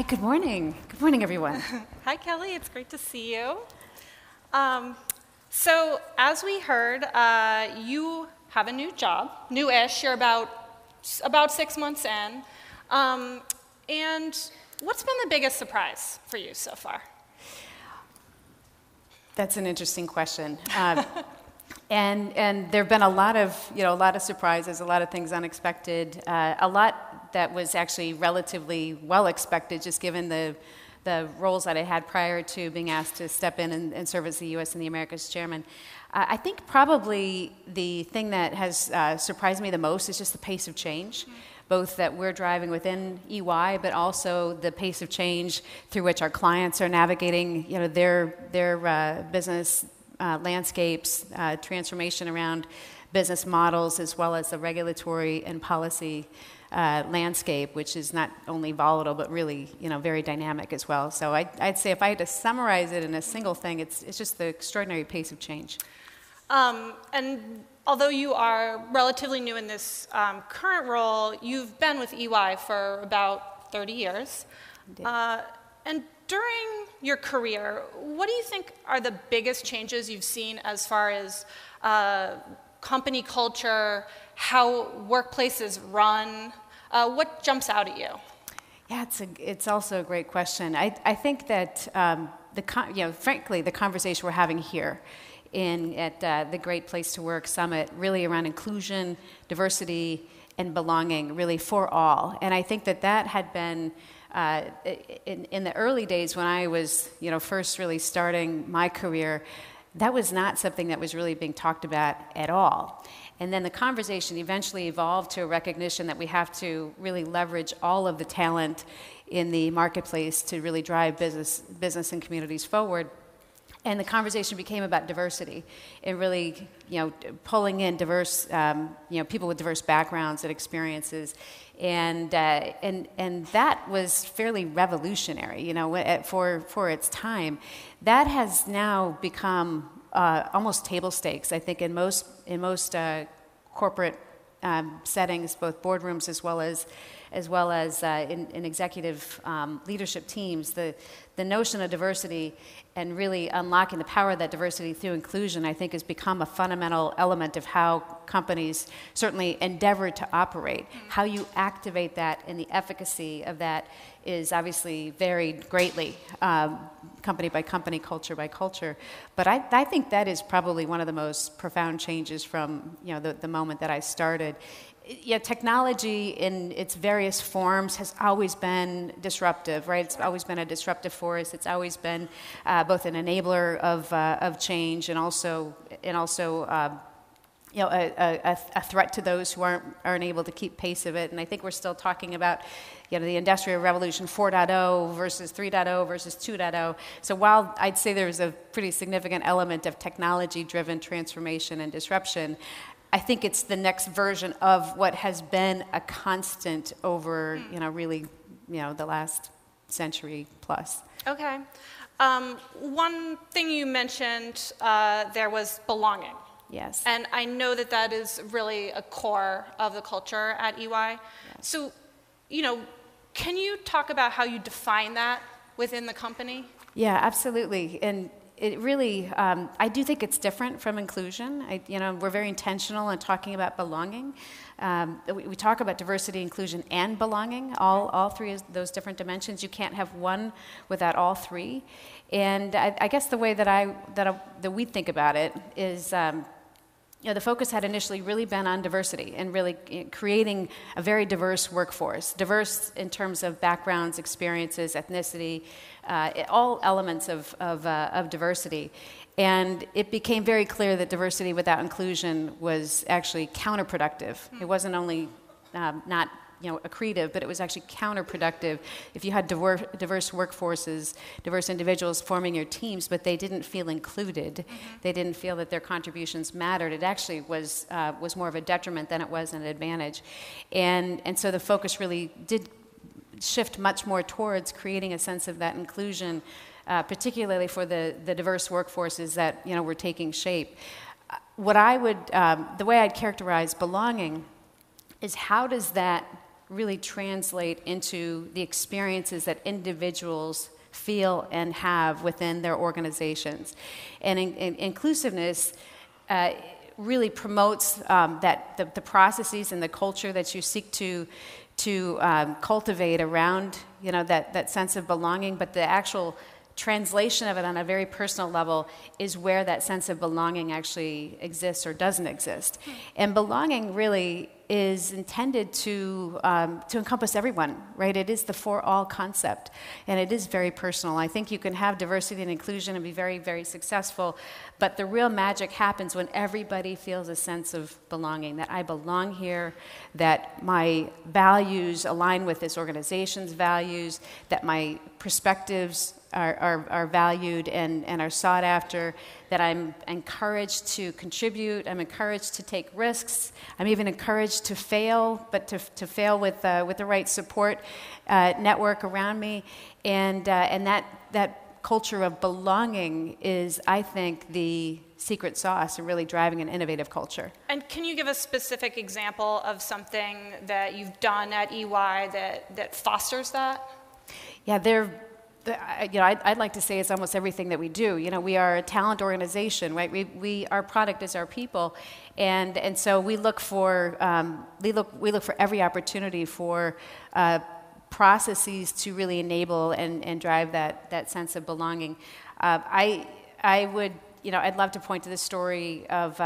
good morning. Good morning, everyone. Hi, Kelly. It's great to see you. So as we heard, you have a new job, new-ish. You're about 6 months in. And what's been the biggest surprise for you so far? That's an interesting question. And there have been a lot of surprises, a lot of things unexpected, a lot that was actually relatively well expected, just given the roles that I had prior to being asked to step in and serve as the U.S. and the Americas chairman. I think probably the thing that has surprised me the most is just the pace of change, both that we're driving within EY, but also the pace of change through which our clients are navigating, their business landscapes, transformation around business models, as well as the regulatory and policy landscape, which is not only volatile, but really, very dynamic as well. So I'd say if I had to summarize it in a single thing, it's just the extraordinary pace of change. And although you are relatively new in this current role, you've been with EY for about 30 years. And during your career, what do you think are the biggest changes you've seen as far as company culture, how workplaces run? What jumps out at you? Yeah, it's also a great question. I think that frankly, the conversation we're having here at the Great Place to Work Summit, really around inclusion, diversity, and belonging, really for all. And I think that had been in the early days when I was, first really starting my career. That was not something that was really being talked about at all. And then the conversation eventually evolved to a recognition that we have to really leverage all of the talent in the marketplace to really drive business and communities forward. And the conversation became about diversity and really, pulling in diverse, people with diverse backgrounds and experiences. And that was fairly revolutionary, for its time. That has now become almost table stakes, I think, in most corporate settings, both boardrooms as well as in executive leadership teams. The notion of diversity and really unlocking the power of that diversity through inclusion, I think, has become a fundamental element of how companies certainly endeavor to operate. How you activate that and the efficacy of that is obviously varied greatly, company by company, culture by culture. But I think that is probably one of the most profound changes from the moment that I started. Technology in its various forms has always been disruptive, right? It's always been a disruptive force. It's always been both an enabler of change and also a threat to those who aren't able to keep pace of it. And I think we're still talking about the Industrial Revolution 4.0 versus 3.0 versus 2.0. So while I'd say there's a pretty significant element of technology-driven transformation and disruption, I think it's the next version of what has been a constant over, really, the last century plus. Okay. One thing you mentioned there was belonging. Yes. And I know that is really a core of the culture at EY. Yes. So, can you talk about how you define that within the company? Yeah, absolutely. And it really, I do think it's different from inclusion. We're very intentional in talking about belonging. We talk about diversity, inclusion, and belonging, all three of those different dimensions. You can't have one without all three. And I guess the way that we think about it is, the focus had initially really been on diversity and really creating a very diverse workforce, diverse in terms of backgrounds, experiences, ethnicity, all elements of diversity. And it became very clear that diversity without inclusion was actually counterproductive. It wasn't only not accretive, but it was actually counterproductive if you had diverse workforces, diverse individuals forming your teams, but they didn't feel included. They didn't feel that their contributions mattered. It actually was more of a detriment than it was an advantage. And so the focus really did shift much more towards creating a sense of that inclusion, particularly for the diverse workforces that were taking shape. The way I'd characterize belonging is how does that really translate into the experiences that individuals feel and have within their organizations. And inclusiveness really promotes that the processes and the culture that you seek to cultivate around, that sense of belonging, but the actual translation of it on a very personal level is where that sense of belonging actually exists or doesn't exist. And belonging really is intended to encompass everyone, right? It is the for all concept, and it is very personal. I think you can have diversity and inclusion and be very, very successful, but the real magic happens when everybody feels a sense of belonging, that I belong here, that my values align with this organization's values, that my perspectives are valued and are sought after, that I'm encouraged to contribute, I'm encouraged to take risks, I'm even encouraged to fail, but to fail with the right support network around me, and that culture of belonging is, I think, the secret sauce in really driving an innovative culture. And can you give a specific example of something that you've done at EY that fosters that? Yeah, I'd like to say it's almost everything that we do. We are a talent organization, right? Our product is our people, and so we look for every opportunity for processes to really enable and drive that sense of belonging. I'd love to point to the story of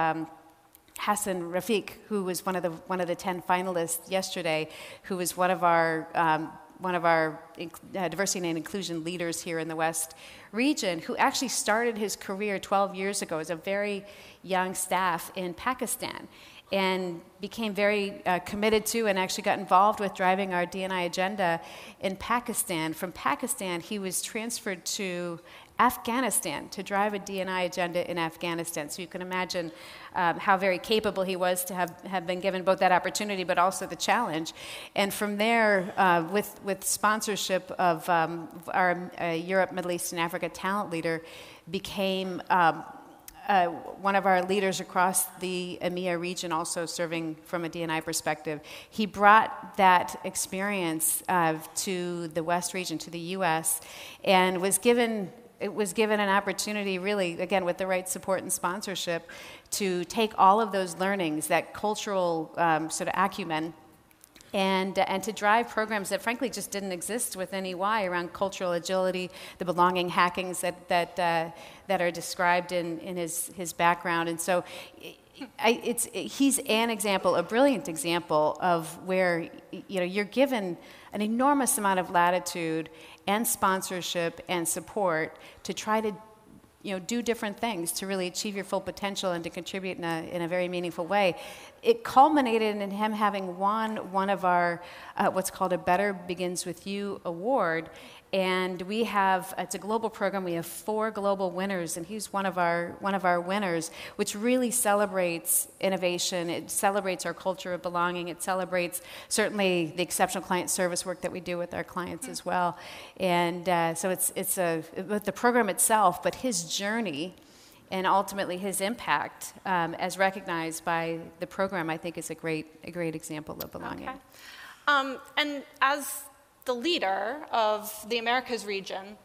Hassan Rafiq, who was one of the 10 finalists yesterday, who was one of our diversity and inclusion leaders here in the West region, who actually started his career 12 years ago as a very young staff in Pakistan and became very committed to and actually got involved with driving our D&I agenda in Pakistan. From Pakistan, he was transferred to Afghanistan to drive a D&I agenda in Afghanistan. So you can imagine how very capable he was to have been given both that opportunity but also the challenge. And from there, with sponsorship of our Europe, Middle East, and Africa talent leader, became one of our leaders across the EMEA region, also serving from a D&I perspective. He brought that experience to the West region, to the U.S., and was given an opportunity, really, again, with the right support and sponsorship, to take all of those learnings, that cultural sort of acumen, and to drive programs that, frankly, just didn't exist within EY around cultural agility, the belonging hackings that are described in his background. And so he's an example, a brilliant example of where you're given an enormous amount of latitude and sponsorship and support to try to do different things to really achieve your full potential and to contribute in a very meaningful way. It culminated in him having won one of our what's called a Better Begins With You award. And it's a global program. We have 4 global winners, and he's one of our winners, which really celebrates innovation. It celebrates our culture of belonging. It celebrates certainly the exceptional client service work that we do with our clients as well. And so it's the program itself, but his journey and ultimately his impact, as recognized by the program, I think is a great example of belonging. Okay. And as the leader of the Americas region,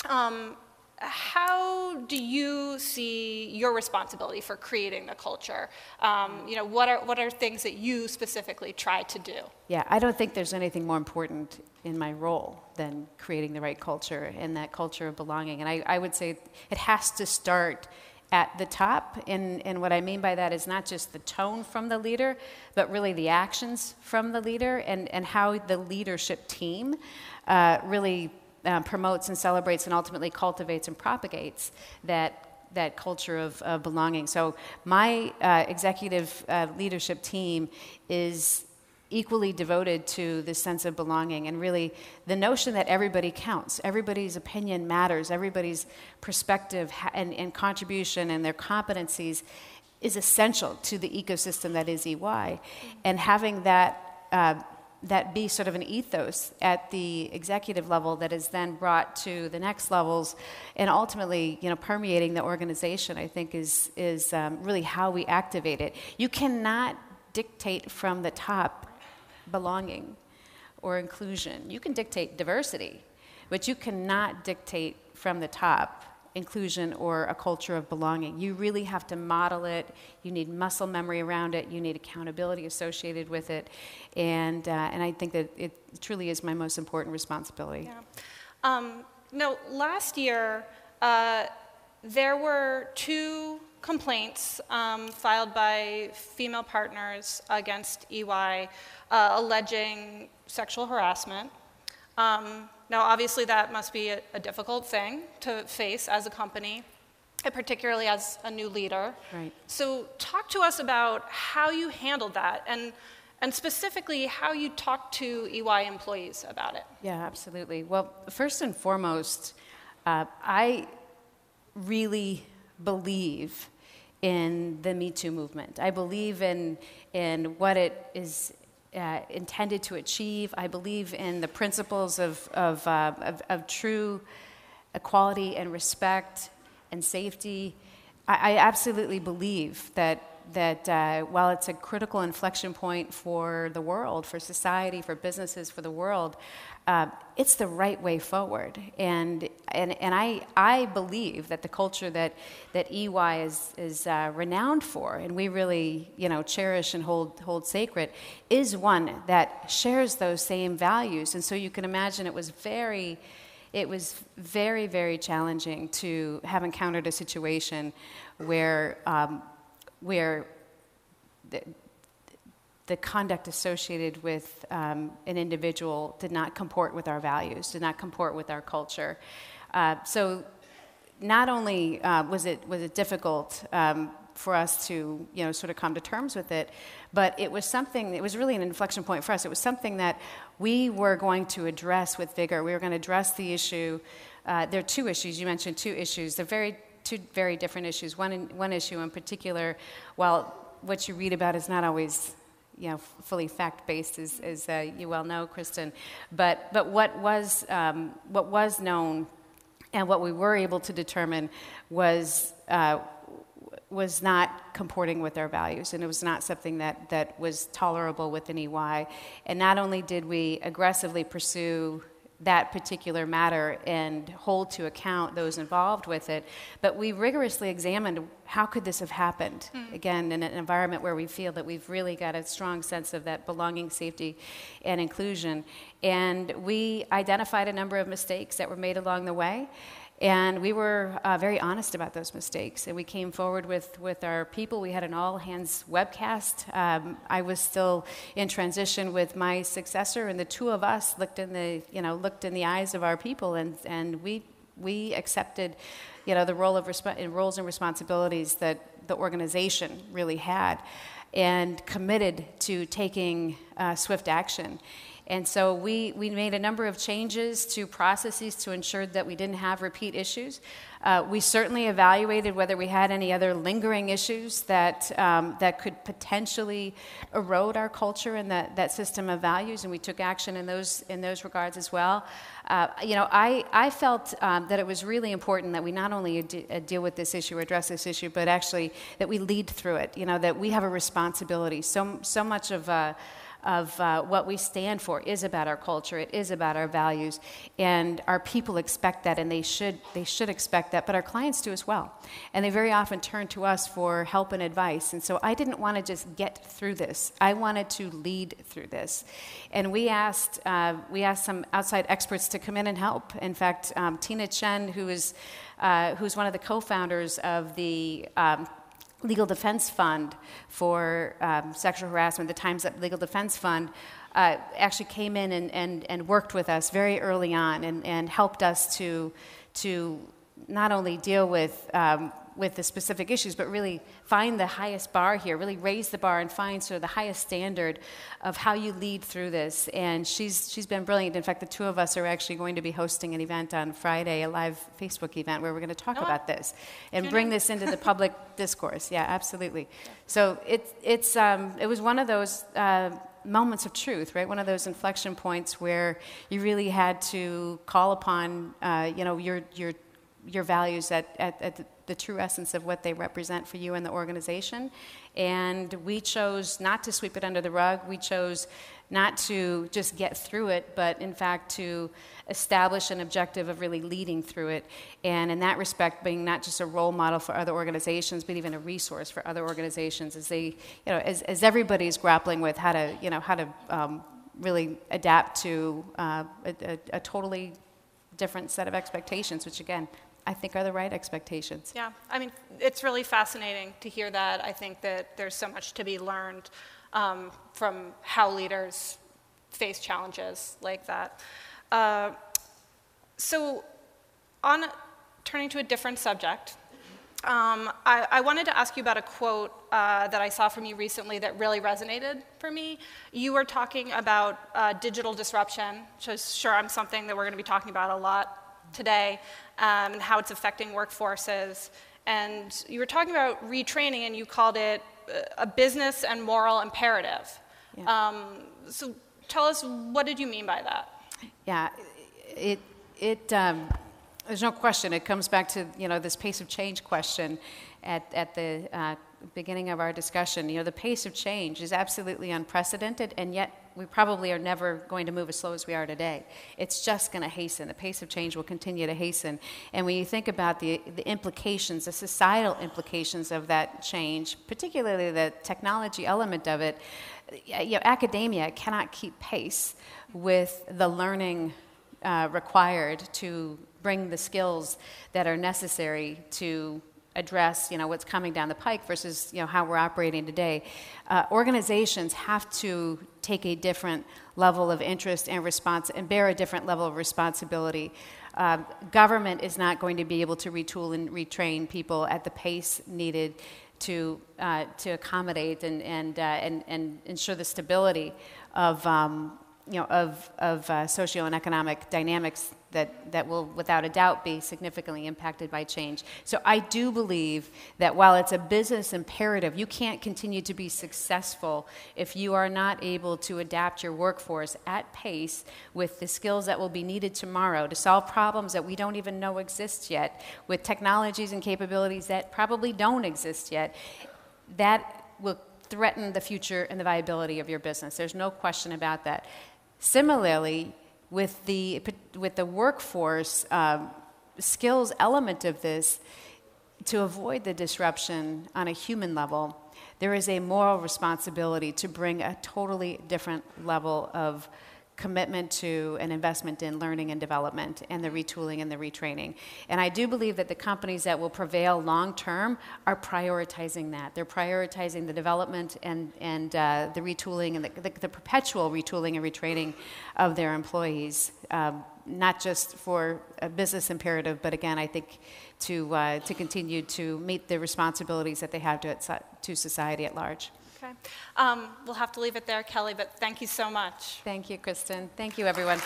how do you see your responsibility for creating the culture? What are things that you specifically try to do? Yeah, I don't think there's anything more important in my role than creating the right culture and that culture of belonging. And I would say it has to start at the top, and what I mean by that is not just the tone from the leader, but really the actions from the leader and how the leadership team really promotes and celebrates and ultimately cultivates and propagates that culture of belonging. So my executive leadership team is equally devoted to this sense of belonging and really the notion that everybody counts, everybody's opinion matters, everybody's perspective and contribution and their competencies is essential to the ecosystem that is EY. And having that be sort of an ethos at the executive level that is then brought to the next levels and ultimately, permeating the organization, I think is really how we activate it. You cannot dictate from the top belonging. or inclusion. You can dictate diversity, but you cannot dictate from the top inclusion or a culture of belonging. You really have to model it. You need muscle memory around it. You need accountability associated with it. And I think that it truly is my most important responsibility. Yeah. Last year, there were 2 complaints filed by female partners against EY alleging sexual harassment. Now, obviously, that must be a difficult thing to face as a company, and particularly as a new leader. Right. So talk to us about how you handled that, and specifically how you talked to EY employees about it. Yeah, absolutely. Well, first and foremost, I really believe in the Me Too movement. I believe in what it is intended to achieve. I believe in the principles of true equality and respect and safety. I absolutely believe that while it's a critical inflection point for the world, for society, for businesses, for the world, it's the right way forward. And I believe that the culture that EY is renowned for, and we really cherish and hold sacred, is one that shares those same values. And so you can imagine it was very, very challenging to have encountered a situation where the conduct associated with an individual did not comport with our values, did not comport with our culture. So not only was it difficult for us to sort of come to terms with it, but it was really an inflection point for us. It was something that we were going to address with vigor. We were going to address the issue. There are 2 issues. You mentioned 2 issues. They're 2 very different issues. One issue in particular, while what you read about is not always fully fact-based, as you well know, Kristen. But what was known, and what we were able to determine was not comporting with our values, and it was not something that was tolerable within EY. And not only did we aggressively pursue that particular matter and hold to account those involved with it, but we rigorously examined how could this have happened, again, in an environment where we feel that we've really got a strong sense of that belonging, safety, and inclusion. And we identified a number of mistakes that were made along the way, and we were very honest about those mistakes. And we came forward with our people. We had an all-hands webcast. I was still in transition with my successor, and the 2 of us looked in the eyes of our people, and we accepted the roles and responsibilities that the organization really had, and committed to taking swift action. And so we made a number of changes to processes to ensure that we didn't have repeat issues. We certainly evaluated whether we had any other lingering issues that could potentially erode our culture and that system of values, and we took action in those regards as well. I felt that it was really important that we not only deal with this issue or address this issue, but actually that we lead through it. That we have a responsibility. So much of what we stand for is about our culture. It is about our values, and our people expect that, and they should expect that. But our clients do as well, and they very often turn to us for help and advice. And so I didn't want to just get through this. I wanted to lead through this, and we asked some outside experts to come in and help. In fact, Tina Chen, who's one of the co-founders of the Legal Defense Fund for sexual harassment, the Time's Up Legal Defense Fund, actually came in and worked with us very early on and helped us to not only deal with the specific issues, but really find the highest bar here, really raise the bar and find sort of the highest standard of how you lead through this. And she's been brilliant. In fact, the 2 of us are actually going to be hosting an event on Friday, a live Facebook event where we're going to talk about this and bring this into the public discourse. Yeah, absolutely. So it was one of those moments of truth, right? One of those inflection points where you really had to call upon, your your values at the true essence of what they represent for you and the organization. And we chose not to sweep it under the rug. We chose not to just get through it, but in fact to establish an objective of really leading through it. And in that respect, being not just a role model for other organizations, but even a resource for other organizations as they, as everybody's grappling with how to really adapt to a totally different set of expectations, which again, I think are the right expectations. Yeah, I mean, it's really fascinating to hear that. I think that there's so much to be learned from how leaders face challenges like that. So turning to a different subject, I wanted to ask you about a quote that I saw from you recently that really resonated for me. You were talking about digital disruption, which is something that we're going to be talking about a lot today, and how it's affecting workforces. And you were talking about retraining, and you called it a business and moral imperative. Yeah. So tell us, what did you mean by that? Yeah, there's no question. It comes back to this pace of change question at the beginning of our discussion. The pace of change is absolutely unprecedented, and yet we probably are never going to move as slow as we are today. It's just going to hasten. The pace of change will continue to hasten. And when you think about the implications, the societal implications of that change, particularly the technology element of it, academia cannot keep pace with the learning required to bring the skills that are necessary to address what's coming down the pike versus how we're operating today. Organizations have to take a different level of interest and response and bear a different level of responsibility. Government is not going to be able to retool and retrain people at the pace needed to accommodate and ensure the stability of socio and economic dynamics that will, without a doubt, be significantly impacted by change. So I do believe that while it's a business imperative, you can't continue to be successful if you are not able to adapt your workforce at pace with the skills that will be needed tomorrow to solve problems that we don't even know exist yet, with technologies and capabilities that probably don't exist yet. That will threaten the future and the viability of your business. There's no question about that. Similarly, with the workforce skills element of this, to avoid the disruption on a human level, there is a moral responsibility to bring a totally different level of commitment to and investment in learning and development and the retooling and the retraining. And I do believe that the companies that will prevail long term are prioritizing that. They're prioritizing the development and the retooling and the perpetual retooling and retraining of their employees, not just for a business imperative, but again, I think to continue to meet the responsibilities that they have to society at large. Okay. We'll have to leave it there, Kelly, but thank you so much. Thank you, Kristen. Thank you, everyone.